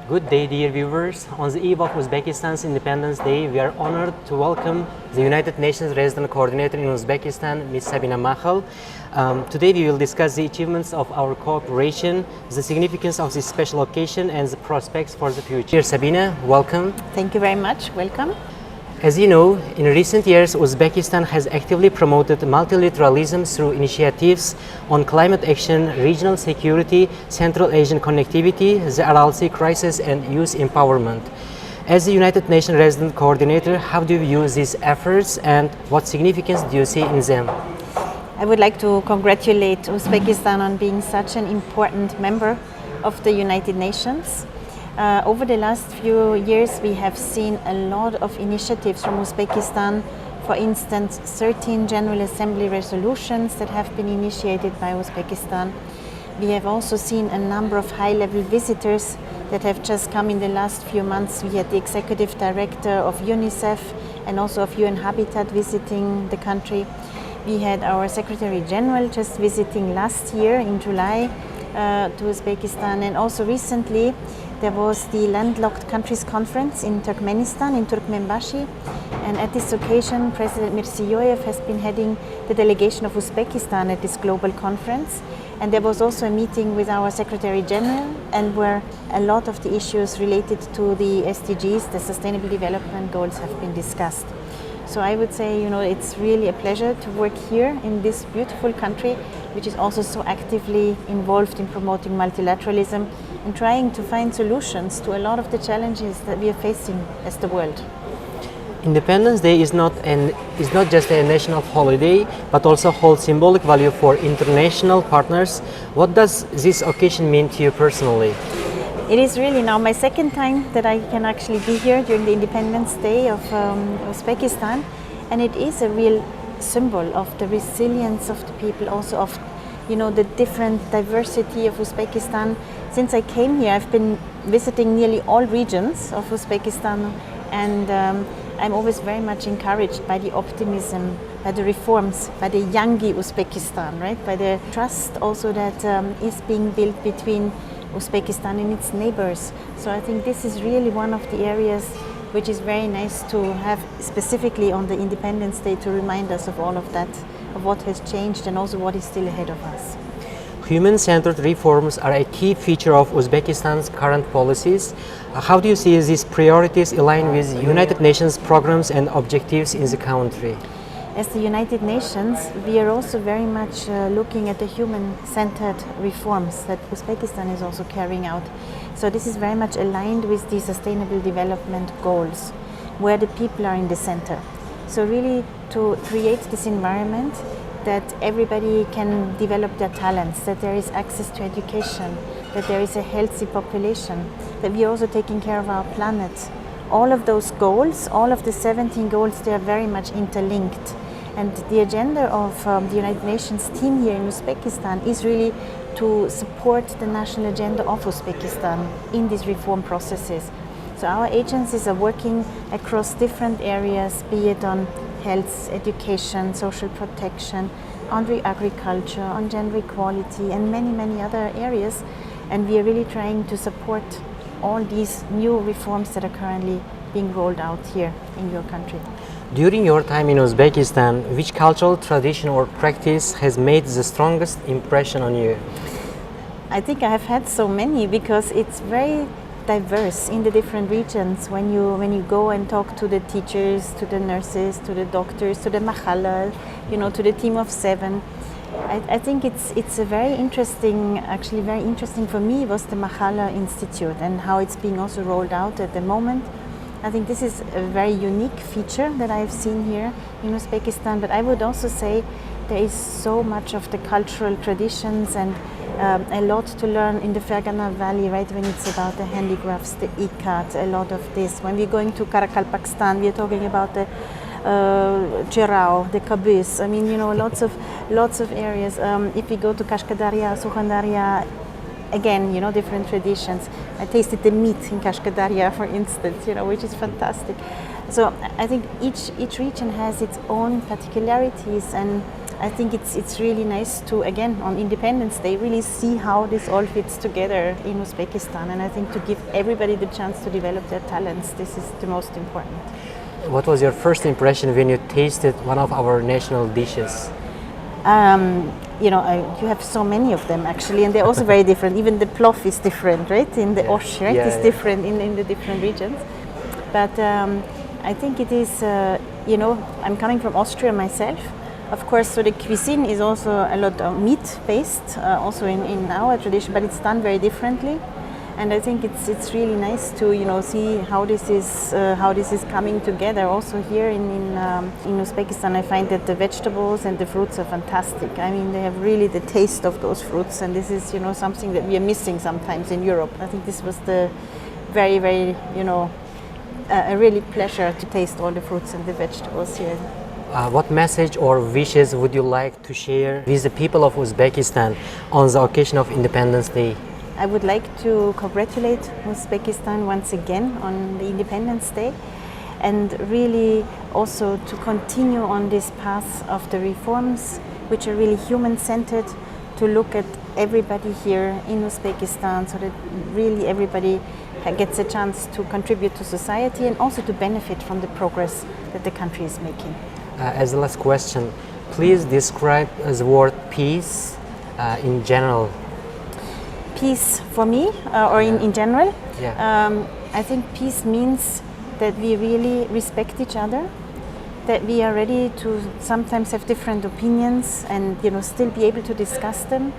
Good day, dear viewers. On the eve of Uzbekistan's Independence Day, we are honored to welcome the United Nations Resident Coordinator in Uzbekistan, Ms. Sabina Machal. Today we will discuss the achievements of our cooperation, the significance of this special occasion, and the prospects for the future. Dear Sabina, welcome. Thank you very much. Welcome. As you know, in recent years, Uzbekistan has actively promoted multilateralism through initiatives on climate action, regional security, Central Asian connectivity, the RLC crisis, and youth empowerment. As the United Nations Resident Coordinator, how do you view these efforts and what significance do you see in them? I would like to congratulate Uzbekistan on being such an important member of the United Nations. Over the last few years, we have seen a lot of initiatives from Uzbekistan. For instance, 13 General Assembly resolutions that have been initiated by Uzbekistan. We have also seen a number of high-level visitors that have just come in the last few months. We had the Executive Director of UNICEF and also of UN Habitat visiting the country. We had our Secretary General just visiting last year in July to Uzbekistan, and also recently there was the Landlocked Countries Conference in Turkmenistan, in Turkmenbashi, and at this occasion President Mirziyoyev has been heading the delegation of Uzbekistan at this global conference, and there was also a meeting with our Secretary General, and where a lot of the issues related to the SDGs, the Sustainable Development Goals, have been discussed. So I would say, it's really a pleasure to work here in this beautiful country, which is also so actively involved in promoting multilateralism and trying to find solutions to a lot of the challenges that we are facing as the world. Independence Day is not just a national holiday, but also holds symbolic value for international partners. What does this occasion mean to you personally? It is really now my second time that I can actually be here during the Independence Day of Uzbekistan, and it is a real symbol of the resilience of the people, also of the different diversity of Uzbekistan. Since I came here, I've been visiting nearly all regions of Uzbekistan, and I'm always very much encouraged by the optimism, by the reforms, by the youngy Uzbekistan, right? By the trust also that is being built between Uzbekistan and its neighbors. So I think this is really one of the areas which is very nice to have specifically on the Independence Day to remind us of all of that, of what has changed and also what is still ahead of us. Human-centered reforms are a key feature of Uzbekistan's current policies. How do you see these priorities align with United Nations programs and objectives in the country? As the United Nations, we are also very much looking at the human-centered reforms that Uzbekistan is also carrying out. So this is very much aligned with the Sustainable Development Goals, where the people are in the center. So really to create this environment that everybody can develop their talents, that there is access to education, that there is a healthy population, that we are also taking care of our planet. All of those goals, all of the 17 goals, they are very much interlinked. And the agenda of the United Nations team here in Uzbekistan is really to support the national agenda of Uzbekistan in these reform processes. So our agencies are working across different areas, be it on health, education, social protection, on agriculture, on gender equality, and many, many other areas. And we are really trying to support all these new reforms that are currently being rolled out here in your country. During your time in Uzbekistan, which cultural tradition or practice has made the strongest impression on you? I think I have had so many because it's very diverse in the different regions. When you go and talk to the teachers, to the nurses, to the doctors, to the mahalla, to the team of 7, I think it's a very interesting, actually very interesting for me was the Mahalla Institute and how it's being also rolled out at the moment. I think this is a very unique feature that I've seen here in Uzbekistan, but I would also say there is so much of the cultural traditions and a lot to learn in the Fergana Valley, right, when it's about the handicrafts, the ikat, a lot of this. When we're going to Karakalpakstan, we're talking about the Cherao, the Kabis, I mean, lots of areas. If we go to Kashkadarya, Sukhandarya, again, different traditions. I tasted the meat in Kashkadarya, for instance, which is fantastic. So I think each region has its own particularities, and I think it's really nice to, again, on Independence Day, really see how this all fits together in Uzbekistan. And I think to give everybody the chance to develop their talents, this is the most important. What was your first impression when you tasted one of our national dishes? You know, you have so many of them actually, and they're also very different. Even the plof is different, right? In the osh, right? It's different in the different regions. But I think it is, you know, I'm coming from Austria myself. Of course, so the cuisine is also a lot of meat-based, also in our tradition, but it's done very differently. And I think it's really nice to, you know, see how this is coming together. Also here in Uzbekistan, I find that the vegetables and the fruits are fantastic. I mean, they have really the taste of those fruits, and this is, you know, something that we are missing sometimes in Europe. I think this was the very, very, you know, a really pleasure to taste all the fruits and the vegetables here. What message or wishes would you like to share with the people of Uzbekistan on the occasion of Independence Day? I would like to congratulate Uzbekistan once again on the Independence Day, and really also to continue on this path of the reforms, which are really human-centered, to look at everybody here in Uzbekistan so that really everybody gets a chance to contribute to society and also to benefit from the progress that the country is making. As the last question, please describe the word peace in general. Peace for me, or in general, Yeah. I think peace means that we really respect each other, that we are ready to sometimes have different opinions and, you know, still be able to discuss them.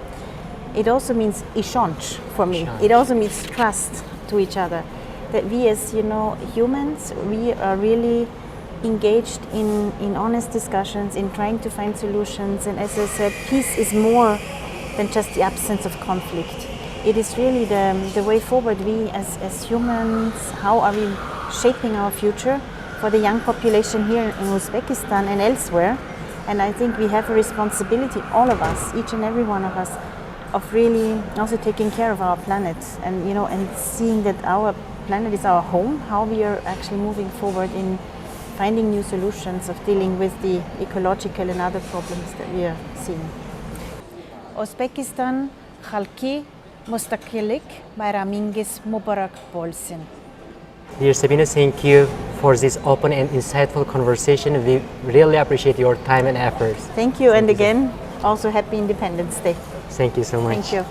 It also means ishonch for me. It also means trust to each other, that we as, you know, humans, we are really engaged in honest discussions, in trying to find solutions. And as I said, peace is more than just the absence of conflict. It is really the way forward. We as humans, how are we shaping our future for the young population here in Uzbekistan and elsewhere? And I think we have a responsibility, all of us, each and every one of us, of really also taking care of our planet, and, you know, and seeing that our planet is our home, how we are actually moving forward in finding new solutions of dealing with the ecological and other problems that we are seeing. Uzbekistan Khalki Mustaqillik Bayramingiz Mubarak Bolsin. Dear Sabina, thank you for this open and insightful conversation. We really appreciate your time and efforts. Thank you, and again, also happy Independence Day. Thank you so much. Thank you.